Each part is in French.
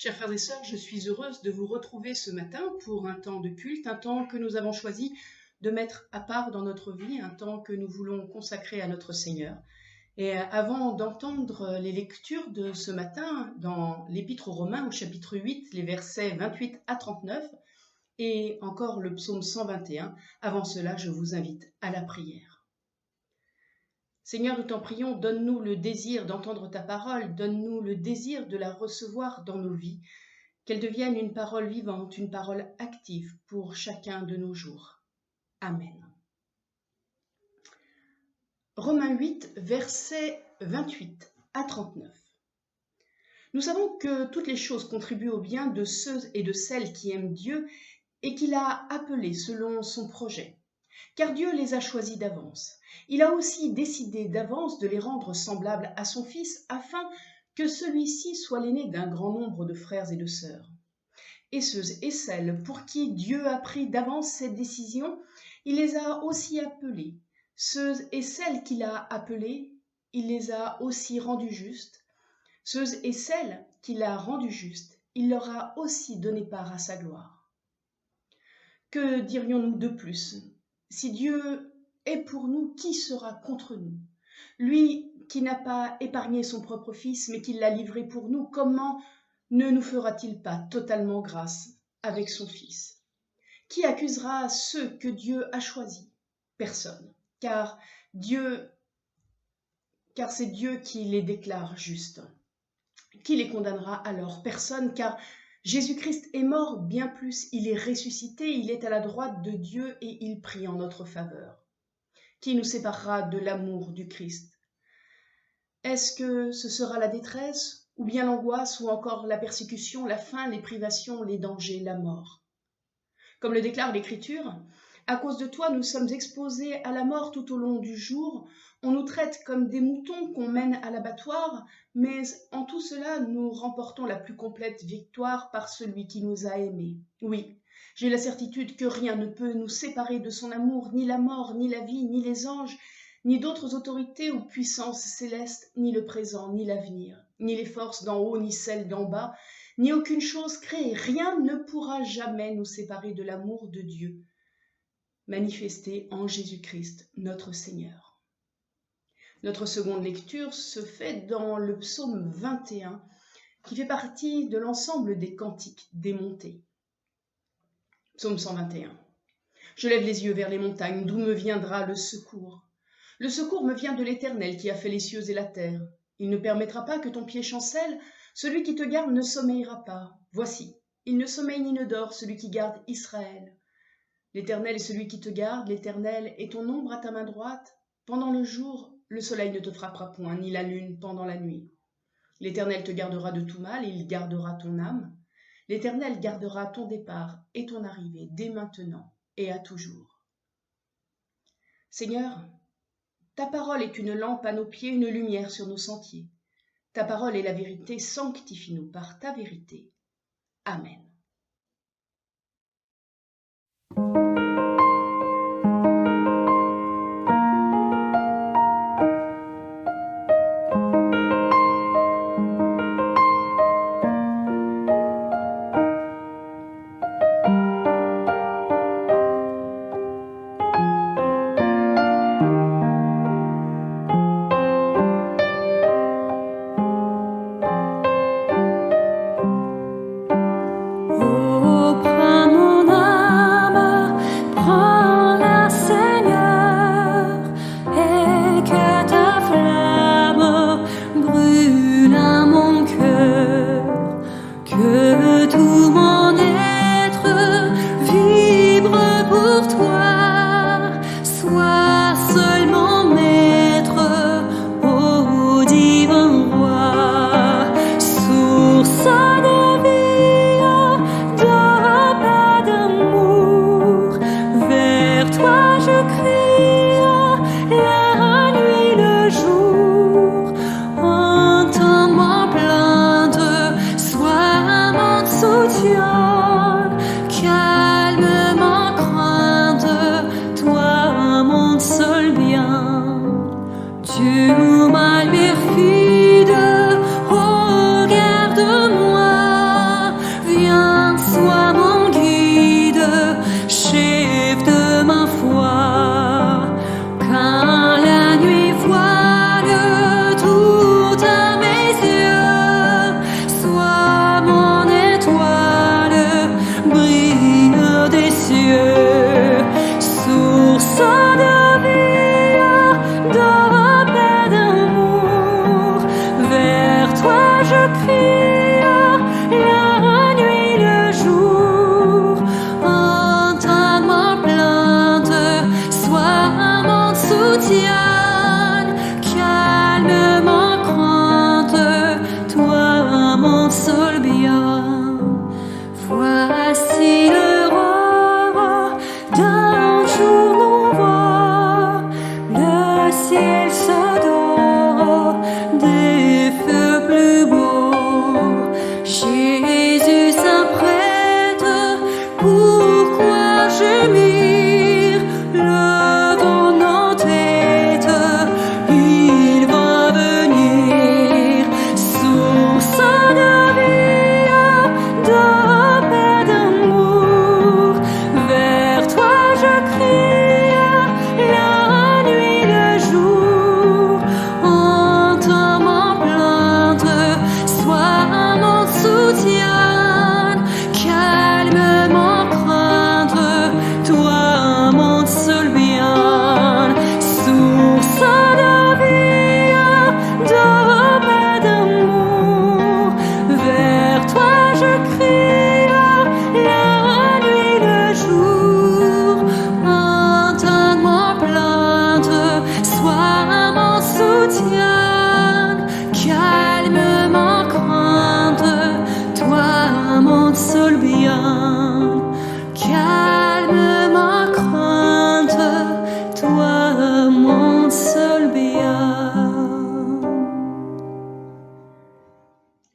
Chers frères et sœurs, je suis heureuse de vous retrouver ce matin pour un temps de culte, un temps que nous avons choisi de mettre à part dans notre vie, un temps que nous voulons consacrer à notre Seigneur. Et avant d'entendre les lectures de ce matin dans l'Épître aux Romains au chapitre 8, les versets 28 à 39, et encore le psaume 121, avant cela, je vous invite à la prière. Seigneur, nous t'en prions, donne-nous le désir d'entendre ta parole, donne-nous le désir de la recevoir dans nos vies, qu'elle devienne une parole vivante, une parole active pour chacun de nos jours. Amen. Romains 8, versets 28 à 39. Nous savons que toutes les choses contribuent au bien de ceux et de celles qui aiment Dieu et qu'il a appelés selon son projet. Car Dieu les a choisis d'avance. Il a aussi décidé d'avance de les rendre semblables à son Fils, afin que celui-ci soit l'aîné d'un grand nombre de frères et de sœurs. Et ceux et celles pour qui Dieu a pris d'avance cette décision, il les a aussi appelés. Ceux et celles qu'il a appelés, il les a aussi rendus justes. Ceux et celles qu'il a rendus justes, il leur a aussi donné part à sa gloire. Que dirions-nous de plus ? Si Dieu est pour nous, qui sera contre nous ? Lui qui n'a pas épargné son propre Fils, mais qui l'a livré pour nous, comment ne nous fera-t-il pas totalement grâce avec son Fils ? Qui accusera ceux que Dieu a choisis ? Personne, car c'est Dieu qui les déclare justes. Qui les condamnera alors ? Personne, car Jésus-Christ est mort, bien plus, il est ressuscité, il est à la droite de Dieu et il prie en notre faveur. Qui nous séparera de l'amour du Christ ? Est-ce que ce sera la détresse, ou bien l'angoisse, ou encore la persécution, la faim, les privations, les dangers, la mort ? Comme le déclare l'Écriture, à cause de toi, nous sommes exposés à la mort tout au long du jour. On nous traite comme des moutons qu'on mène à l'abattoir, mais en tout cela, nous remportons la plus complète victoire par celui qui nous a aimés. Oui, j'ai la certitude que rien ne peut nous séparer de son amour, ni la mort, ni la vie, ni les anges, ni d'autres autorités ou puissances célestes, ni le présent, ni l'avenir, ni les forces d'en haut, ni celles d'en bas, ni aucune chose créée. Rien ne pourra jamais nous séparer de l'amour de Dieu, manifesté en Jésus-Christ, notre Seigneur. Notre seconde lecture se fait dans le psaume 21, qui fait partie de l'ensemble des cantiques des montées. Psaume 121. Je lève les yeux vers les montagnes, d'où me viendra le secours ? Le secours me vient de l'Éternel qui a fait les cieux et la terre. Il ne permettra pas que ton pied chancelle, celui qui te garde ne sommeillera pas. Voici, il ne sommeille ni ne dort, celui qui garde Israël. L'Éternel est celui qui te garde, l'Éternel est ton ombre à ta main droite. Pendant le jour, le soleil ne te frappera point, ni la lune pendant la nuit. L'Éternel te gardera de tout mal, et il gardera ton âme. L'Éternel gardera ton départ et ton arrivée, dès maintenant et à toujours. Seigneur, ta parole est une lampe à nos pieds, une lumière sur nos sentiers. Ta parole est la vérité, sanctifie-nous par ta vérité. Amen.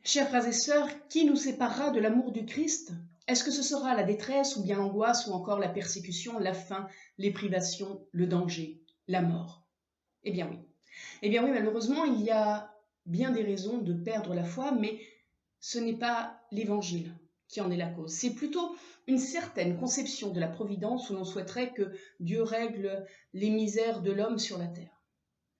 Chers frères et sœurs, qui nous séparera de l'amour du Christ? Est-ce que ce sera la détresse ou bien l'angoisse ou encore la persécution, la faim, les privations, le danger, la mort? Eh bien oui. Eh bien oui, malheureusement, il y a bien des raisons de perdre la foi, mais ce n'est pas l'Évangile qui en est la cause. C'est plutôt une certaine conception de la providence où l'on souhaiterait que Dieu règle les misères de l'homme sur la terre.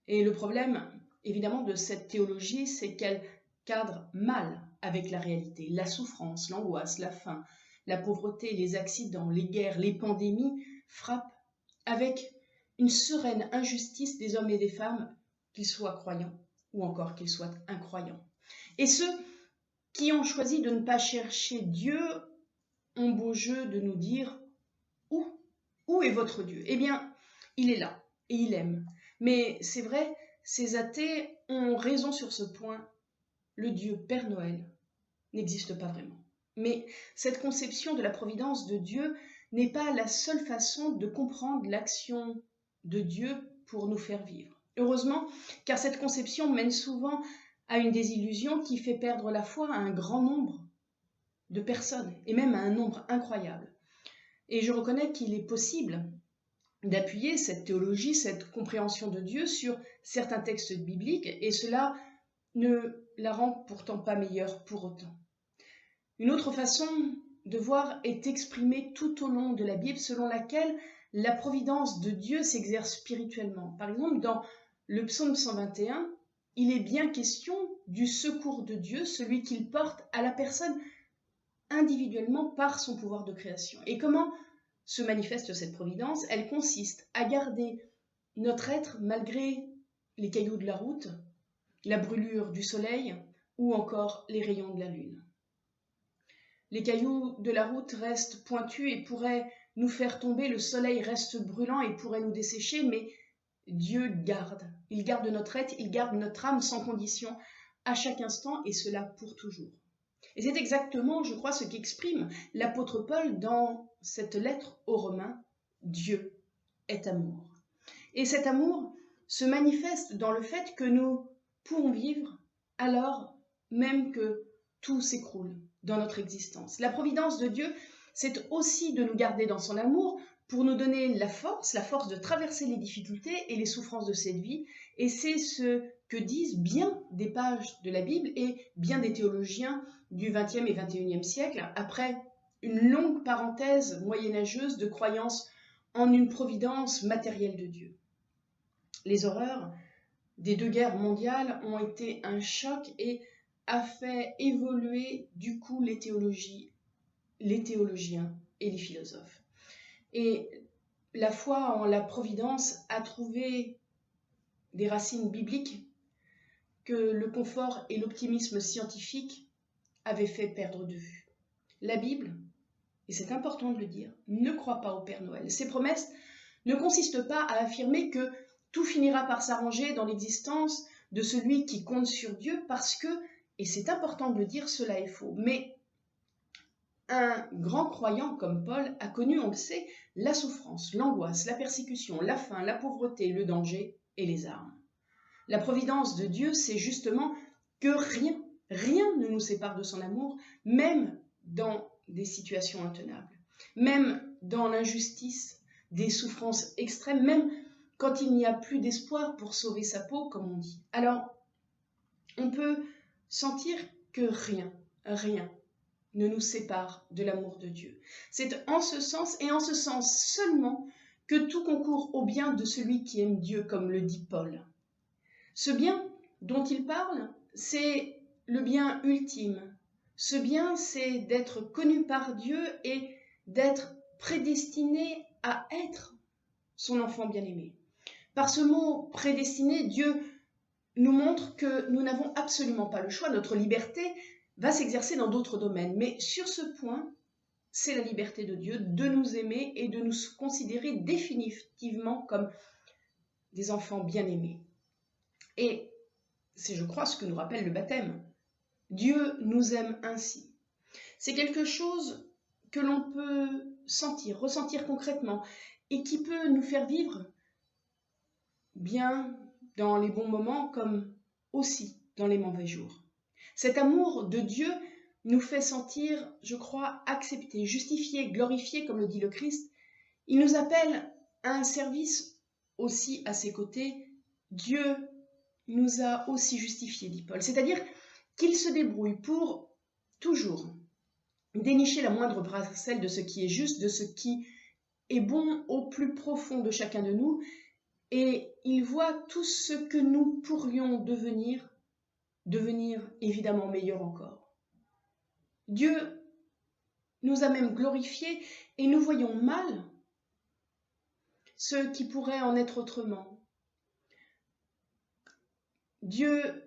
Et le problème, évidemment, de cette théologie, c'est qu'elle cadre mal avec la réalité. La souffrance, l'angoisse, la faim, la pauvreté, les accidents, les guerres, les pandémies frappent avec une sereine injustice des hommes et des femmes, qu'ils soient croyants ou encore qu'ils soient incroyants. Et ceux qui ont choisi de ne pas chercher Dieu ont beau jeu de nous dire où est votre Dieu? Eh bien, il est là et il aime. Mais c'est vrai, ces athées ont raison sur ce point. Le Dieu Père Noël n'existe pas vraiment. Mais cette conception de la providence de Dieu n'est pas la seule façon de comprendre l'action de Dieu pour nous faire vivre. Heureusement, car cette conception mène souvent à une désillusion qui fait perdre la foi à un grand nombre de personnes, et même à un nombre incroyable. Et je reconnais qu'il est possible d'appuyer cette théologie, cette compréhension de Dieu sur certains textes bibliques, et cela ne la rend pourtant pas meilleure pour autant. Une autre façon de voir est exprimée tout au long de la Bible, selon laquelle la providence de Dieu s'exerce spirituellement. Par exemple, dans le psaume 121, il est bien question du secours de Dieu, celui qu'il porte à la personne individuellement par son pouvoir de création. Et comment se manifeste cette providence? Elle consiste à garder notre être malgré les cailloux de la route, la brûlure du soleil ou encore les rayons de la lune. Les cailloux de la route restent pointus et pourraient nous faire tomber, le soleil reste brûlant et pourrait nous dessécher, mais Dieu garde. Il garde notre être, il garde notre âme sans condition à chaque instant et cela pour toujours. Et c'est exactement, je crois, ce qu'exprime l'apôtre Paul dans cette lettre aux Romains. Dieu est amour. Et cet amour se manifeste dans le fait que nous pouvons vivre alors même que tout s'écroule dans notre existence. La providence de Dieu, c'est aussi de nous garder dans son amour pour nous donner la force de traverser les difficultés et les souffrances de cette vie. Et c'est ce que disent bien des pages de la Bible et bien des théologiens du XXe et XXIe siècle, après une longue parenthèse moyenâgeuse de croyance en une providence matérielle de Dieu. Les horreurs des 2 guerres mondiales ont été un choc et a fait évoluer du coup les théologiens et les philosophes. Et la foi en la providence a trouvé des racines bibliques que le confort et l'optimisme scientifique avaient fait perdre de vue. La Bible, et c'est important de le dire, ne croit pas au Père Noël. Ses promesses ne consistent pas à affirmer que tout finira par s'arranger dans l'existence de celui qui compte sur Dieu parce que, et c'est important de le dire, cela est faux. Mais un grand croyant comme Paul a connu, on le sait, la souffrance, l'angoisse, la persécution, la faim, la pauvreté, le danger et les armes. La providence de Dieu, c'est justement que rien ne nous sépare de son amour, même dans des situations intenables, même dans l'injustice, des souffrances extrêmes, même quand il n'y a plus d'espoir pour sauver sa peau, comme on dit. Alors, on peut sentir que rien ne nous sépare de l'amour de Dieu. C'est en ce sens, et en ce sens seulement, que tout concourt au bien de celui qui aime Dieu, comme le dit Paul. Ce bien dont il parle, c'est le bien ultime. Ce bien, c'est d'être connu par Dieu et d'être prédestiné à être son enfant bien-aimé. Par ce mot prédestiné, Dieu nous montre que nous n'avons absolument pas le choix. Notre liberté va s'exercer dans d'autres domaines. Mais sur ce point, c'est la liberté de Dieu de nous aimer et de nous considérer définitivement comme des enfants bien-aimés. Et c'est, je crois, ce que nous rappelle le baptême. Dieu nous aime ainsi. C'est quelque chose que l'on peut sentir, ressentir concrètement et qui peut nous faire vivre bien dans les bons moments comme aussi dans les mauvais jours. Cet amour de Dieu nous fait sentir, je crois, acceptés, justifiés, glorifiés, comme le dit le Christ. Il nous appelle à un service aussi à ses côtés. Dieu nous a aussi justifiés, dit Paul. C'est-à-dire qu'il se débrouille pour toujours dénicher la moindre parcelle de ce qui est juste, de ce qui est bon au plus profond de chacun de nous, et il voit tout ce que nous pourrions devenir évidemment meilleur encore. Dieu nous a même glorifiés et nous voyons mal ce qui pourrait en être autrement. Dieu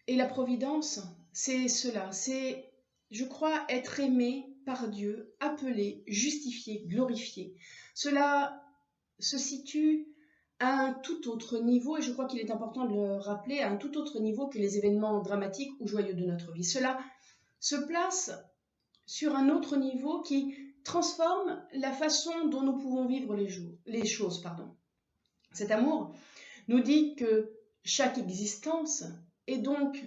et la providence, c'est cela, c'est, je crois, être aimé par Dieu, appelé, justifié, glorifié. Cela se situe à un tout autre niveau, et je crois qu'il est important de le rappeler, à un tout autre niveau que les événements dramatiques ou joyeux de notre vie. Cela se place sur un autre niveau qui transforme la façon dont nous pouvons vivre les choses. Cet amour nous dit que chaque existence, et donc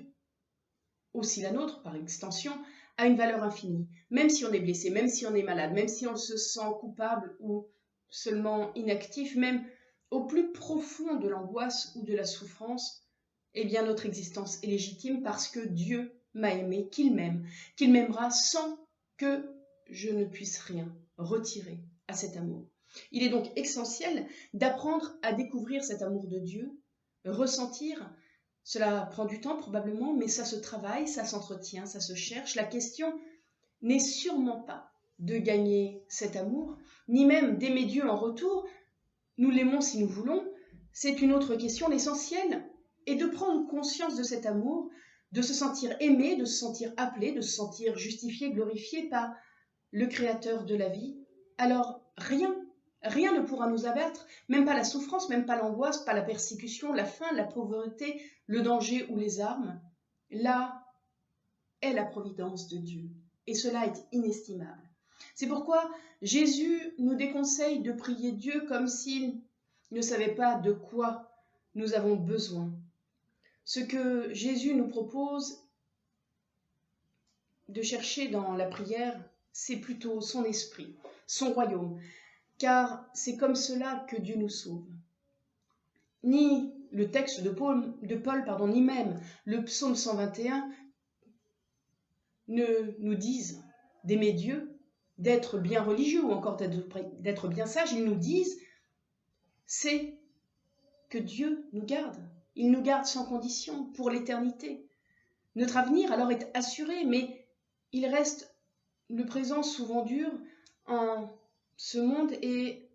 aussi la nôtre par extension, a une valeur infinie. Même si on est blessé, même si on est malade, même si on se sent coupable ou seulement inactif, même au plus profond de l'angoisse ou de la souffrance, eh bien notre existence est légitime parce que Dieu m'a aimé, qu'il m'aimera sans que je ne puisse rien retirer à cet amour. Il est donc essentiel d'apprendre à découvrir cet amour de Dieu, ressentir. Cela prend du temps probablement, mais ça se travaille, ça s'entretient, ça se cherche. La question n'est sûrement pas de gagner cet amour, ni même d'aimer Dieu en retour. Nous l'aimons si nous voulons, c'est une autre question. L'essentiel est de prendre conscience de cet amour, de se sentir aimé, de se sentir appelé, de se sentir justifié, glorifié par le Créateur de la vie. Alors rien ne pourra nous abattre, même pas la souffrance, même pas l'angoisse, pas la persécution, la faim, la pauvreté, le danger ou les armes. Là est la providence de Dieu, et cela est inestimable. C'est pourquoi Jésus nous déconseille de prier Dieu comme s'il ne savait pas de quoi nous avons besoin. Ce que Jésus nous propose de chercher dans la prière, c'est plutôt son esprit, son royaume, car c'est comme cela que Dieu nous sauve. Ni le texte de Paul, ni même le psaume 121 ne nous disent d'aimer Dieu, d'être bien religieux ou encore d'être bien sage. Ils nous disent, c'est que Dieu nous garde. Il nous garde sans condition pour l'éternité. Notre avenir alors est assuré, mais il reste le présent souvent dur en ce monde, et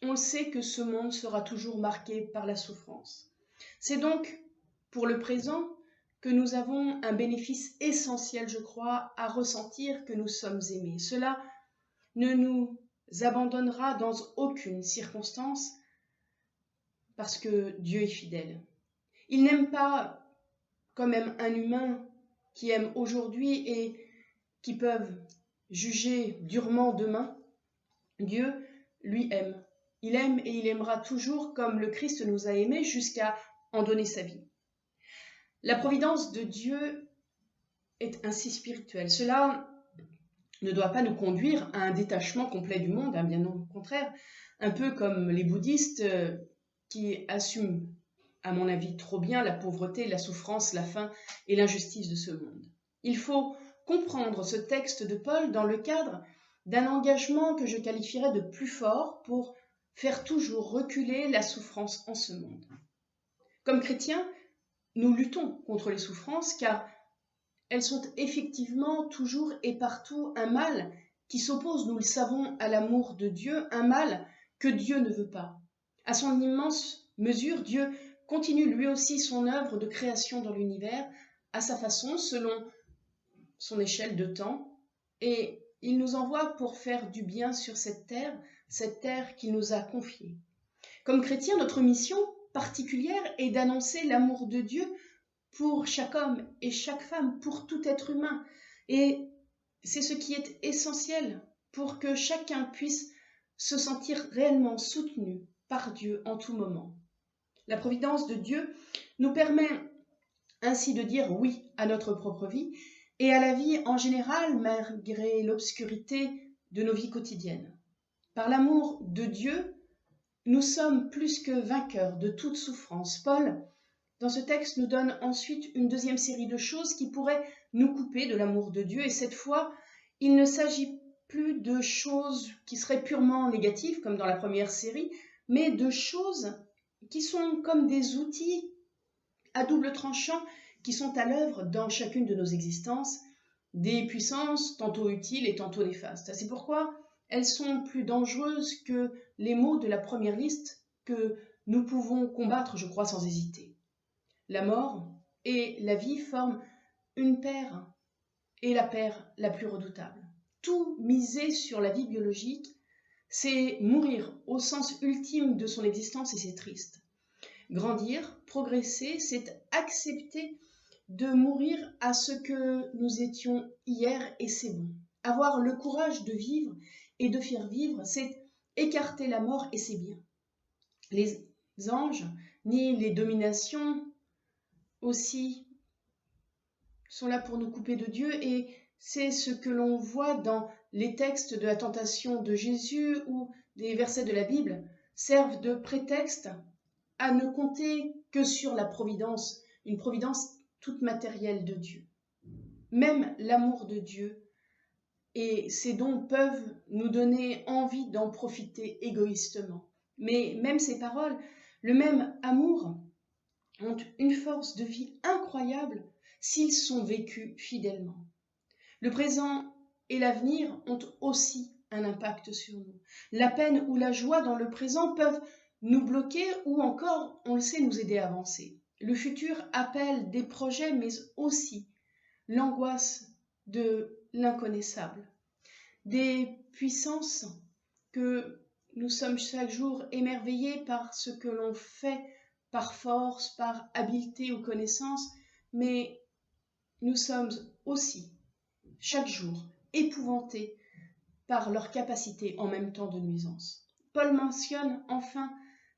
on sait que ce monde sera toujours marqué par la souffrance. C'est donc pour le présent que nous avons un bénéfice essentiel, je crois, à ressentir que nous sommes aimés. Cela ne nous abandonnera dans aucune circonstance parce que Dieu est fidèle. Il n'aime pas comme même un humain qui aime aujourd'hui et qui peuvent juger durement demain. Dieu, lui, aime. Il aime et il aimera toujours comme le Christ nous a aimés jusqu'à en donner sa vie. La providence de Dieu est ainsi spirituelle. Cela ne doit pas nous conduire à un détachement complet du monde, bien au contraire, un peu comme les bouddhistes qui assument, à mon avis, trop bien la pauvreté, la souffrance, la faim et l'injustice de ce monde. Il faut comprendre ce texte de Paul dans le cadre d'un engagement que je qualifierais de plus fort pour faire toujours reculer la souffrance en ce monde. Comme chrétiens, nous luttons contre les souffrances car elles sont effectivement toujours et partout un mal qui s'oppose, nous le savons, à l'amour de Dieu, un mal que Dieu ne veut pas. À son immense mesure, Dieu continue lui aussi son œuvre de création dans l'univers, à sa façon, selon son échelle de temps, et il nous envoie pour faire du bien sur cette terre qu'il nous a confiée. Comme chrétiens, notre mission particulière est d'annoncer l'amour de Dieu pour chaque homme et chaque femme, pour tout être humain. Et c'est ce qui est essentiel pour que chacun puisse se sentir réellement soutenu par Dieu en tout moment. La providence de Dieu nous permet ainsi de dire oui à notre propre vie et à la vie en général malgré l'obscurité de nos vies quotidiennes. Par l'amour de Dieu, nous sommes plus que vainqueurs de toute souffrance. Paul, dans ce texte, nous donne ensuite une deuxième série de choses qui pourraient nous couper de l'amour de Dieu. Et cette fois, il ne s'agit plus de choses qui seraient purement négatives, comme dans la première série, mais de choses qui sont comme des outils à double tranchant qui sont à l'œuvre dans chacune de nos existences, des puissances tantôt utiles et tantôt néfastes. C'est pourquoi elles sont plus dangereuses que les mots de la première liste que nous pouvons combattre, je crois, sans hésiter. La mort et la vie forment une paire, et la paire la plus redoutable. Tout miser sur la vie biologique, c'est mourir au sens ultime de son existence et c'est triste. Grandir, progresser, c'est accepter de mourir à ce que nous étions hier et c'est bon. Avoir le courage de vivre et de faire vivre, c'est écarter la mort et c'est bien. Les anges, ni les dominations aussi sont là pour nous couper de Dieu et c'est ce que l'on voit dans les textes de la tentation de Jésus ou des versets de la Bible servent de prétexte à ne compter que sur la providence, une providence toute matérielle de Dieu. Même l'amour de Dieu et ses dons peuvent nous donner envie d'en profiter égoïstement. Mais même ces paroles, le même amour, ont une force de vie incroyable s'ils sont vécus fidèlement. Le présent et l'avenir ont aussi un impact sur nous. La peine ou la joie dans le présent peuvent nous bloquer ou encore, on le sait, nous aider à avancer. Le futur appelle des projets, mais aussi l'angoisse de l'inconnaissable. Des puissances que nous sommes chaque jour émerveillés par ce que l'on fait par force, par habileté ou connaissance, mais nous sommes aussi chaque jour épouvantés par leur capacité en même temps de nuisance. Paul mentionne enfin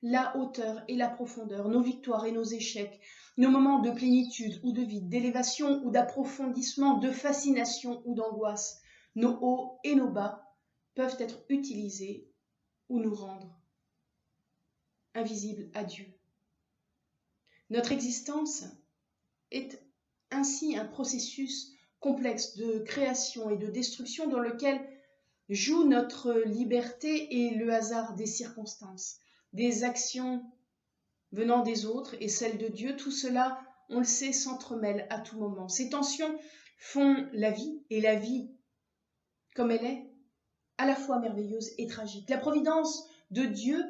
la hauteur et la profondeur, nos victoires et nos échecs, nos moments de plénitude ou de vide, d'élévation ou d'approfondissement, de fascination ou d'angoisse. Nos hauts et nos bas peuvent être utilisés ou nous rendre invisibles à Dieu. Notre existence est ainsi un processus complexe de création et de destruction dans lequel joue notre liberté et le hasard des circonstances, des actions venant des autres et celles de Dieu. Tout cela, on le sait, s'entremêle à tout moment. Ces tensions font la vie, et la vie, comme elle est, à la fois merveilleuse et tragique. La providence de Dieu,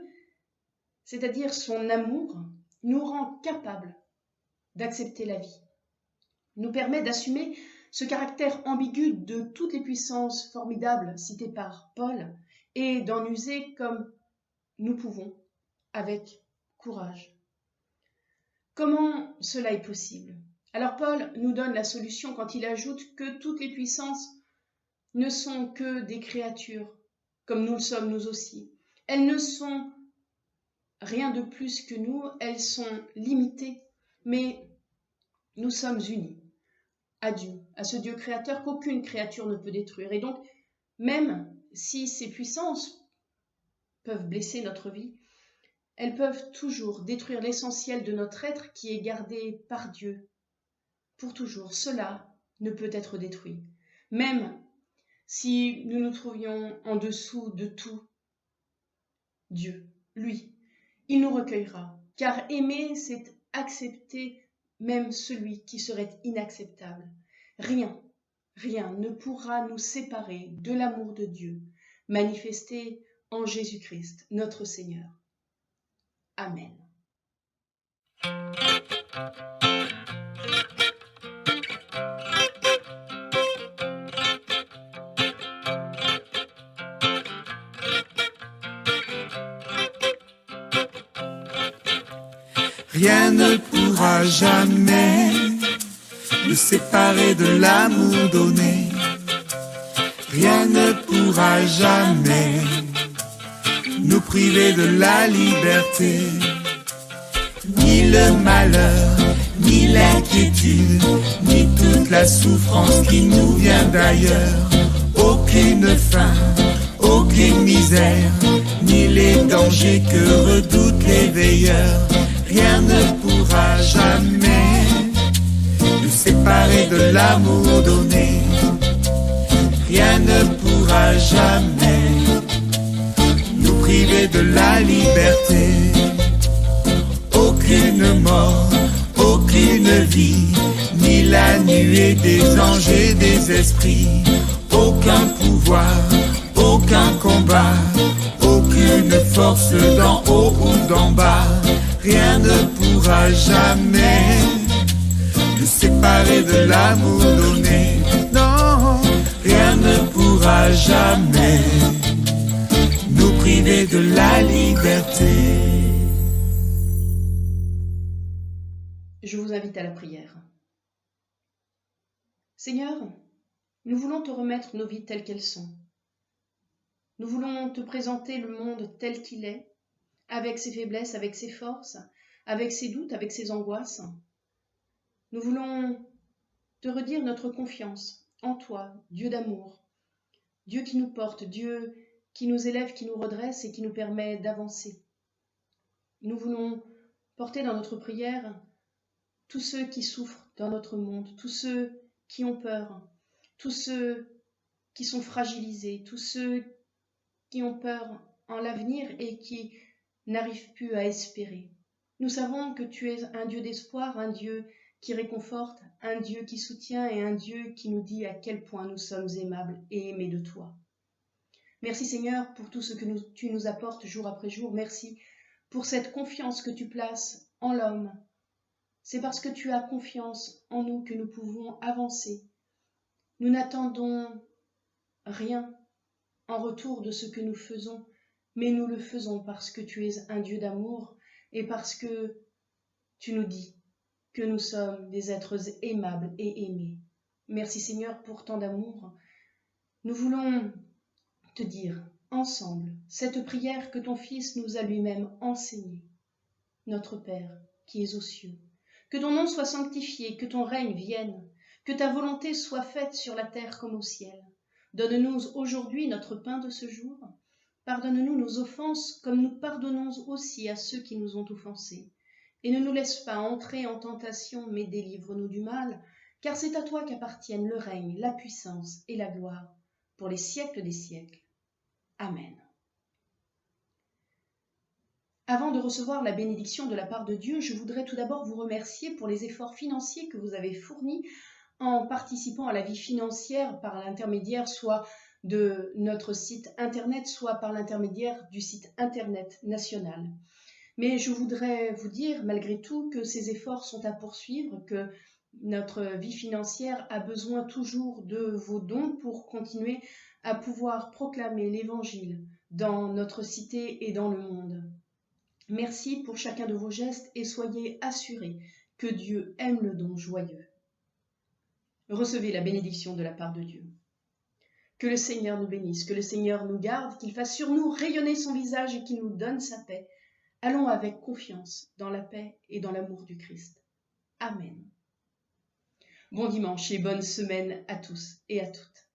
c'est-à-dire son amour, nous rend capables d'accepter la vie, nous permet d'assumer ce caractère ambigu de toutes les puissances formidables citées par Paul et d'en user comme nous pouvons avec courage. Comment cela est possible? Alors Paul nous donne la solution quand il ajoute que toutes les puissances ne sont que des créatures, comme nous le sommes nous aussi. Elles ne sont rien de plus que nous, elles sont limitées, mais nous sommes unis à Dieu, à ce Dieu créateur qu'aucune créature ne peut détruire. Et donc, même si ces puissances peuvent blesser notre vie, elles peuvent toujours détruire l'essentiel de notre être qui est gardé par Dieu pour toujours. Cela ne peut être détruit. Même si nous nous trouvions en dessous de tout, Dieu, lui, il nous recueillera. Car aimer, c'est accepter même celui qui serait inacceptable. Rien ne pourra nous séparer de l'amour de Dieu, manifesté en Jésus-Christ, notre Seigneur. Amen. Rien ne pourra jamais nous séparer de l'amour donné. Rien ne pourra jamais nous priver de la liberté. Ni le malheur, ni ni l'inquiétude, ni toute la souffrance qui nous vient d'ailleurs. Aucune faim, aucune misère, ni les dangers que redoutent les veilleurs. Rien ne pourra jamais nous séparer de l'amour donné. Rien ne pourra jamais nous priver de la liberté. Aucune mort, aucune vie, ni la nuée des anges et des esprits. Aucun pouvoir, aucun combat, aucune force d'en haut ou d'en bas. Rien ne pourra jamais nous séparer de l'amour donné. Non, rien ne pourra jamais nous priver de la liberté. Je vous invite à la prière. Seigneur, nous voulons te remettre nos vies telles qu'elles sont. Nous voulons te présenter le monde tel qu'il est, avec ses faiblesses, avec ses forces, avec ses doutes, avec ses angoisses. Nous voulons te redire notre confiance en toi, Dieu d'amour, Dieu qui nous porte, Dieu qui nous élève, qui nous redresse et qui nous permet d'avancer. Nous voulons porter dans notre prière tous ceux qui souffrent dans notre monde, tous ceux qui ont peur, tous ceux qui sont fragilisés, tous ceux qui ont peur en l'avenir et qui n'arrivent plus à espérer. Nous savons que tu es un Dieu d'espoir, un Dieu qui réconforte, un Dieu qui soutient et un Dieu qui nous dit à quel point nous sommes aimables et aimés de toi. Merci Seigneur pour tout ce que tu nous apportes jour après jour. Merci pour cette confiance que tu places en l'homme. C'est parce que tu as confiance en nous que nous pouvons avancer. Nous n'attendons rien en retour de ce que nous faisons, mais nous le faisons parce que tu es un Dieu d'amour et parce que tu nous dis que nous sommes des êtres aimables et aimés. Merci Seigneur pour tant d'amour. Nous voulons te dire ensemble cette prière que ton Fils nous a lui-même enseignée. Notre Père qui es aux cieux, que ton nom soit sanctifié, que ton règne vienne, que ta volonté soit faite sur la terre comme au ciel. Donne-nous aujourd'hui notre pain de ce jour. Pardonne-nous nos offenses comme nous pardonnons aussi à ceux qui nous ont offensés. Et ne nous laisse pas entrer en tentation, mais délivre-nous du mal, car c'est à toi qu'appartiennent le règne, la puissance et la gloire, pour les siècles des siècles. Amen. Avant de recevoir la bénédiction de la part de Dieu, je voudrais tout d'abord vous remercier pour les efforts financiers que vous avez fournis en participant à la vie financière par l'intermédiaire soit de notre site internet, soit par l'intermédiaire du site internet national. Mais je voudrais vous dire malgré tout que ces efforts sont à poursuivre, que notre vie financière a besoin toujours de vos dons pour continuer à pouvoir proclamer l'Évangile dans notre cité et dans le monde. Merci pour chacun de vos gestes et soyez assurés que Dieu aime le don joyeux. Recevez la bénédiction de la part de Dieu. Que le Seigneur nous bénisse, que le Seigneur nous garde, qu'il fasse sur nous rayonner son visage et qu'il nous donne sa paix. Allons avec confiance dans la paix et dans l'amour du Christ. Amen. Bon dimanche et bonne semaine à tous et à toutes.